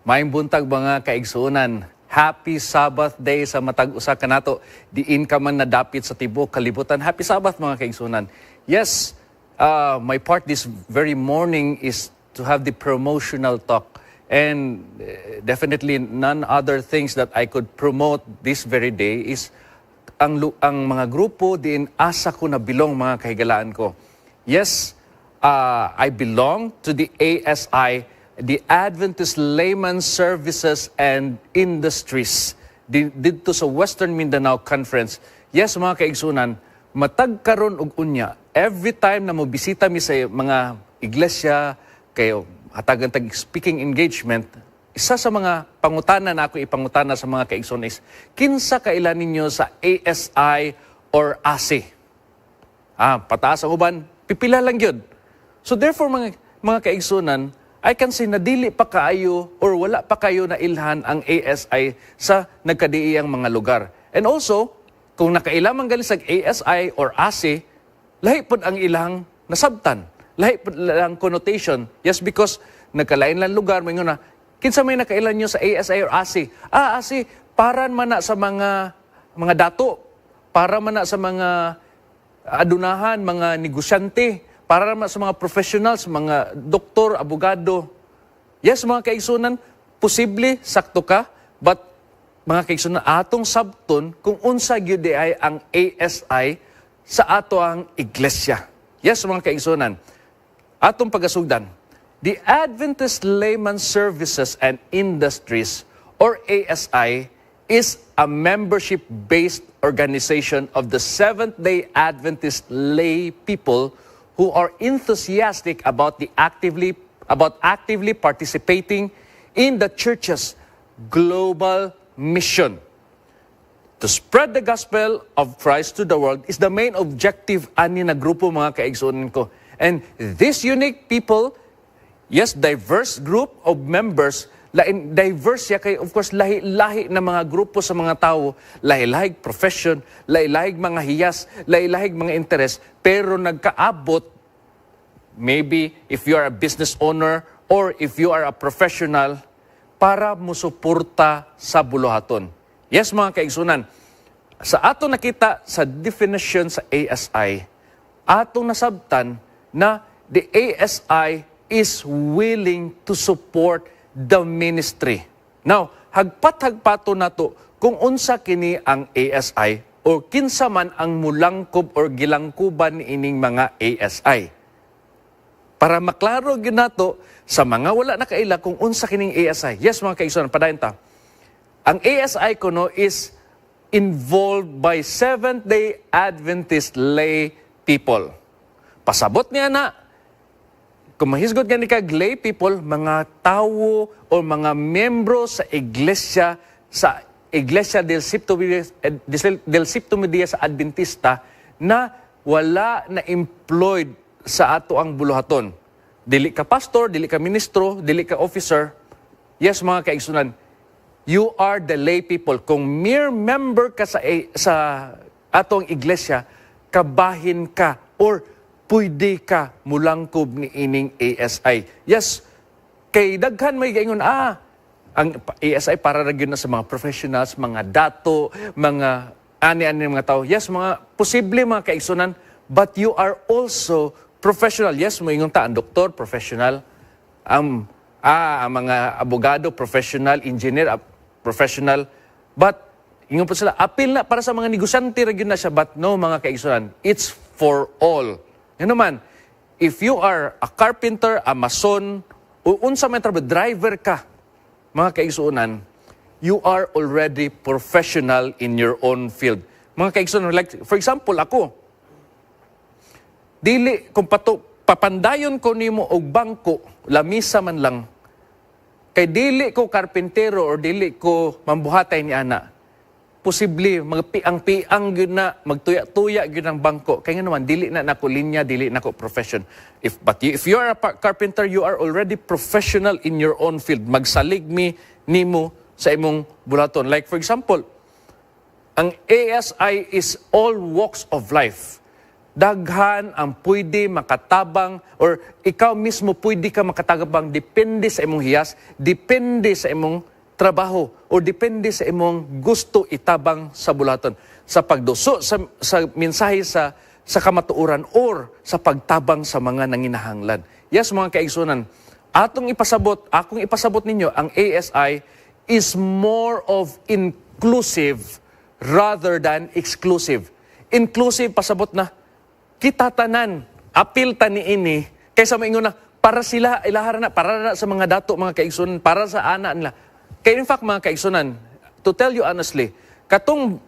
Maayong buntag mga kaigsuonan. Happy Sabbath day sa matag usa kanato. Diin ka man nadapit sa tibok kalibutan. Happy Sabbath mga kaigsuonan. Yes, my part this very morning is to have the promotional talk. And definitely none other things that I could promote this very day is ang mga grupo diin asa ko na bilong mga kahigalaan ko. Yes, I belong to the ASI, the Adventist Layman Services and Industries dito sa Western Mindanao Conference. Yes, mga kaigsunan, matag karon og unya. Every time na mo bisita mi sa mga iglesia, kayo hatagan tag speaking engagement, isa sa mga pangutana na ako ipangutana sa mga kaigsunan is, kinsa kailan ninyo sa ASI or ASI? Pataas ang uban, pipila lang yun. So therefore, mga kaigsunan, I can say na dili pa kaayo or wala pa kayo na ilhan ang ASI sa nagkadiiyang mga lugar. And also, kung nakailamang gali sa ASI or ASI, lahi po ang ilang nasabtan. Lahi po ang connotation. Yes, because nagkalain lang lugar, may na, kinsa may nakailan nyo sa ASI or ASI? ASI, para man na sa mga dato, para man na sa mga adunahan, mga negosyante, para naman sa mga professionals, mga doktor, abogado. Yes, mga kaigsunan, posible, sakto ka, but mga kaigsunan, atong sabton kung unsa gyud ay ang ASI sa ato ang iglesia. Yes, mga kaigsunan, atong pagasugdan, the Adventist Layman Services and Industries, or ASI, is a membership-based organization of the Seventh-day Adventist lay people who are enthusiastic about actively participating in the church's global mission. To spread the gospel of Christ to the world is the main objective ani na grupo mga kaigsunan ko. And this unique people, yes, diverse group of members, diverse ya kay of course lahi-lahi na mga grupo sa mga tao, lahi-lahig profession, lahi-lahig mga hiyas, lahi-lahig mga interes, pero nagkaabot, maybe if you are a business owner or if you are a professional, para musuporta sa buluhaton. Yes, mga kaigsunan, sa ato nakita sa definition sa ASI, atong nasabtan na the ASI is willing to support the ministry. Now, hagpat-hagpato nato kung unsa kini ang ASI o kinsa man ang mulangkob or gilangkuban ining mga ASI. Para maklaro gyud nato sa mga wala nakaila kung unsa kining ASI. Yes, mga kaigsunan, padayon ta. Ang ASI kuno is involved by Seventh-day Adventist lay people. Pasabot niya na, kung mahisgot nga ni kag lay people, mga tao o mga membro sa Iglesia del Séptimo Día sa Adventista na wala na employed sa ato ang buluhaton. Dili ka pastor, dili ka ministro, dili ka officer. Yes, mga kaigsunan, you are the lay people. Kung mere member ka sa atong iglesia, kabahin ka or pwede ka mulangkob ni ining ASI. Yes, kay daghan may gaingon, ang ASI para ra gyud na sa mga professionals, mga dato, mga ani-ani mga tao. Yes, mga posible mga kaigsunan, but you are also professional. Yes, moingon ta ang doktor, professional. Ang mga abogado, professional, engineer, professional. But ingon po sila, apil na para sa mga negosyante ra gyud na siya, but no mga kaigsunan, it's for all. Yan naman, if you are a carpenter, a mason, o unsa may trabaho, driver ka, mga kaigsunan, you are already professional in your own field. Mga kaigsunan, like, for example, ako, dili, kung papandayon ko nimo og bangko, lamisa man lang, kay dili ko karpentero or dili ko mambuhatay ni ana, posible, mga piang-piang yun na, magtuya-tuya yun ang bangko. Kaya nga naman, dili na nako linya, dili nako profession. If you are a carpenter, you are already professional in your own field. Magsalig nimo sa imong bulaton. Like for example, ang ASI is all walks of life. daghan ang pwede makatabang or ikaw mismo pwede ka makatabang depende sa imong hiyas, depende sa imong trabaho o depende sa imong gusto itabang sa bulaton sa pagduso sa mensahe sa kamatuoran or sa pagtabang sa mga nanginahanglan. Yes, mga kaigsunan, akong ipasabot ninyo, ang ASI is more of inclusive rather than exclusive. Inclusive, pasabot na, kita tanan, apil ta ni ini, kaysa maingon na, para sila, ilahara na, para na sa mga dato, mga kaigsunan, para sa ana nila. Kaya in fact, mga kaigsunan, to tell you honestly, katong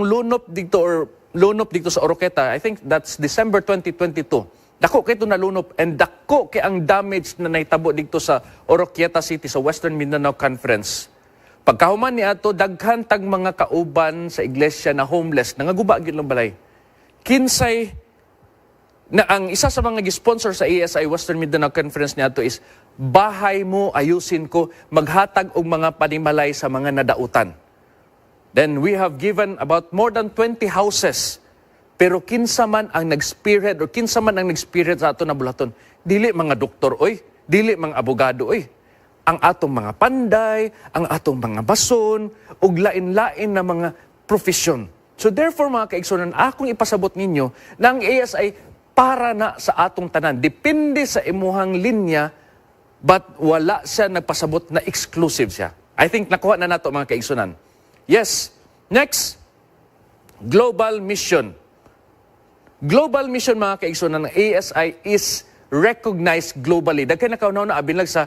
lunop dito sa Oroqueta, I think that's December 2022. Dako kay ito nalunop and dako kay ang damage na naitabo dito sa Oroquieta City sa Western Mindanao Conference. Pagkahuman ni ato daghan tag mga kauban sa iglesia na homeless nangaguba gyud lang balay. Kinsay na ang isa sa mga gi-sponsor sa ASI Western Mindanao Conference ni ato is bahay mo ayusin ko maghatag og mga panimalay sa mga nadautan. Then we have given about more than 20 houses. Pero kinsa man ang nag-spirit or kinsa man ang nag-spirit sa ato na bulaton, dili mga doktor oy, dili mga abogado oy. Ang atong mga panday, ang atong mga bason, ug lain-lain na mga profesyon. So therefore mga kaigsunan, akong ipasabot ninyo na ang ASI para na sa atong tanan. Depende sa imuhang linya, but wala siya nagpasabot na exclusive siya. I think nakuha na nato mga kaigsunan. Yes. Next, global mission. Global mission mga kaigsunan ng ASI is recognized globally. Dagkay nakaunaw na abinlag sa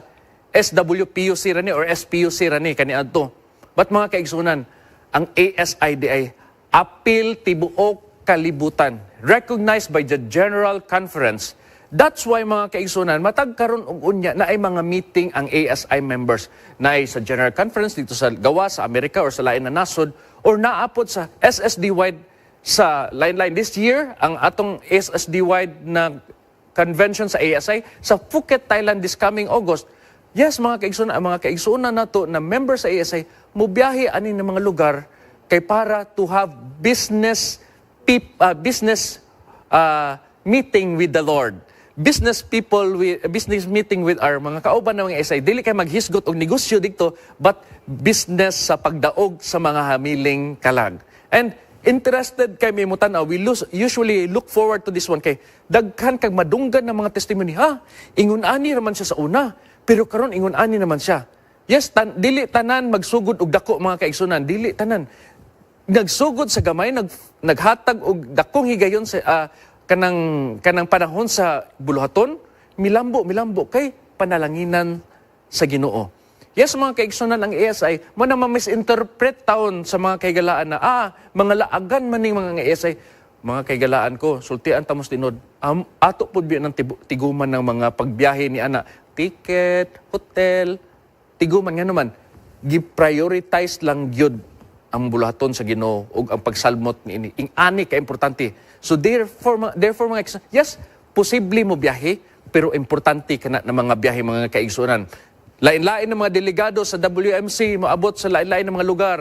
SWPUC rani or SPUC rani kaniadto. But mga kaigsunan, ang ASI di ay apil tibuok kalibutan, recognized by the General Conference. That's why mga kaigsunan, matag karon og unya na ay mga meeting ang ASI members na ay sa General Conference dito sa gawa sa Amerika or sa lain na nasod or naapod sa SSD-wide sa line this year, ang atong SSD-wide na convention sa ASI sa Phuket, Thailand this coming August. Yes, mga kaigsunan, ang mga kaigsunan nato na member sa ASI, mubiyahe ani ng mga lugar kay para to have business meeting with the Lord. Business meeting with our mga kauban ng mga ASI. Dili kay maghisgot og negosyo dito, but business sa pagdaog sa mga hamiling kalag. And interested kay may mutanaw, we usually look forward to this one kay daghan kag madunggan ng mga testimony. Ingon-ani naman siya sa una, pero karon ingon-ani naman siya. Yes, dili tanan magsugod og dako mga kaigsunan, dili tanan. Nagsugod sa gamay, naghatag og dakong higayon sa kanang panahon sa buluhaton, milambo kay panalanginan sa Ginoo. Yes, mga kaigsunan, ang ASI, mo na ma-misinterpret taon sa mga kaigalaan na, mga laagan man ning mga ASI, mga kaigalaan ko, sultian tamos tinod, ato po biyan ng tiguman ng mga pagbiyahe ni ana, ticket, hotel, tiguman nga naman, gi-prioritize lang gyud ang bulaton sa Ginoo ug ang pagsalmot niini. Ing-ani ka importante. So therefore mga kaigsunan, yes, posible mo biyahe, pero importante ka na mga biyahe mga kaigsunan. Lain-lain ng mga delegado sa WMC, maabot sa lain-lain ng mga lugar.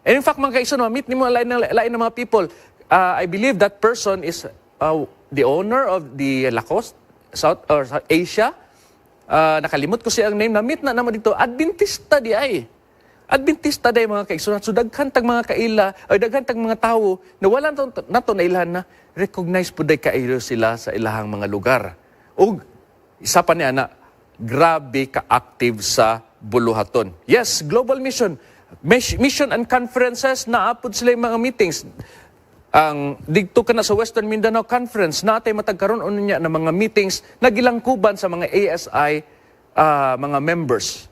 And in fact, mga kaigsunan, meet ni mga lain ng mga people. I believe that person is the owner of the Lacoste, South Asia. Nakalimot ko siyang name, na-meet na naman dito. Adventista di ay. Adventista day mga kaigsunan. So daghan tag mga kaila, o daghan tag mga tawo, na wala nato na ilahan na, recognize po day kailo sila sa ilahang mga lugar. O isa pa niya na, grabe ka-active sa buluhaton. Yes, global mission. Mission and conferences, naapod sila yung mga meetings. Ang dito ka na sa Western Mindanao Conference, natay matagkaroon niya ng mga meetings na gilangkuban sa mga ASI mga members.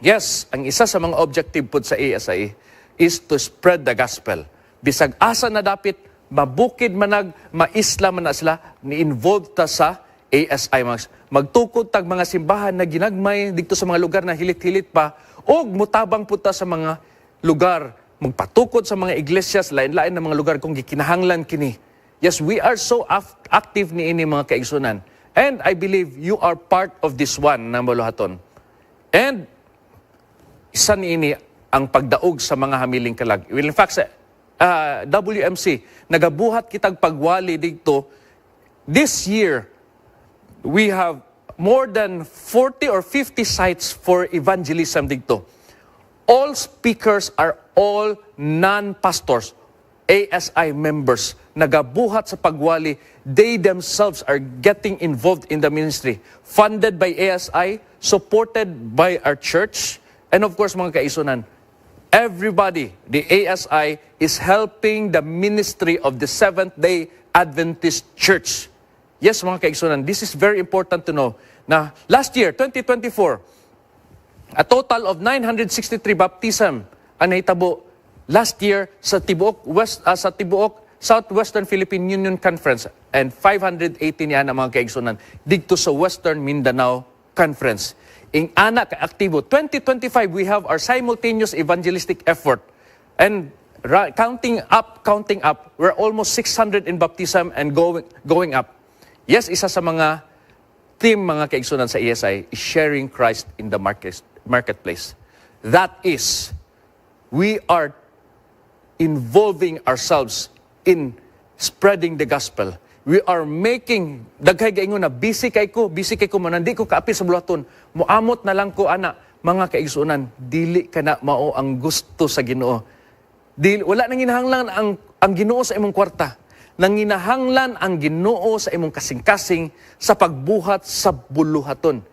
Yes, ang isa sa mga objective po sa ASI is to spread the gospel. Bisag asa na dapit, mabukid manag, maisla man na sila, ni-involved ta sa ASI. Magtukod tag mga simbahan na ginagmay dito sa mga lugar na hilit-hilit pa, o mutabang po ta sa mga lugar, magpatukod sa mga iglesias, lain-lain na mga lugar kung gikinahanglan kini. Yes, we are so active ni ini mga kaigsunan. And I believe you are part of this one na buluhaton. And isa ni ini ang pagdaog sa mga hamiling kalag. Well, in fact, WMC, nagabuhat kitag pagwali dito. This year, we have more than 40 or 50 sites for evangelism dito. All speakers are all non-pastors, ASI members, nagabuhat sa pagwali. They themselves are getting involved in the ministry, funded by ASI, supported by our church, and of course, mga kaisunan, everybody, the ASI, is helping the ministry of the Seventh-day Adventist Church. Yes, mga kaigsunan, this is very important to know na last year, 2024, a total of 963 baptism ang nahitabo last year sa Tibuok Southwestern Philippine Union Conference, and 518 yan ang mga kaigsunan dito sa Western Mindanao Conference. In anak aktibo 2025, we have our simultaneous evangelistic effort, and counting up, we're almost 600 in baptism and going up. Yes, isa sa mga team, mga kaigsunan sa ESI, is sharing Christ in the marketplace. That is, we are involving ourselves in spreading the gospel. We are making, daghay gaingon na, busy kay ko mo, nandi ko kaapil sa bulaton, muamot na lang ko, ana, mga kaigsunan, dili ka na mao ang gusto sa Ginoo. Wala nang ginahanglan ang Ginoo sa imong kwarta. Nang ginahanglan ang Ginoo sa imong kasing-kasing sa pagbuhat sa buluhaton.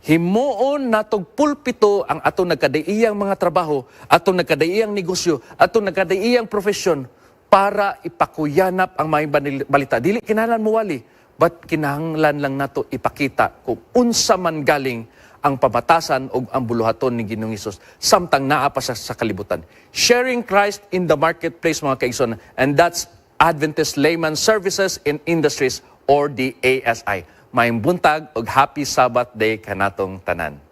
Himuon natog pulpito ang atong nagkadaiyang mga trabaho, atong nagkadaiyang negosyo, atong nagkadaiyang profesyon, para ipakuyanap ang mga balita. Dili kinahanglan muwali, but kinahanglan lang nato ipakita kung unsa man galing ang pabatasan o ang buluhaton ni Ginoong Hesus samtang naa pa sa kalibutan. Sharing Christ in the marketplace, mga kaigsoon, and that's Adventist Layman Services and Industries, or the ASI. Maayong buntag og happy Sabbath day kanatong tanan.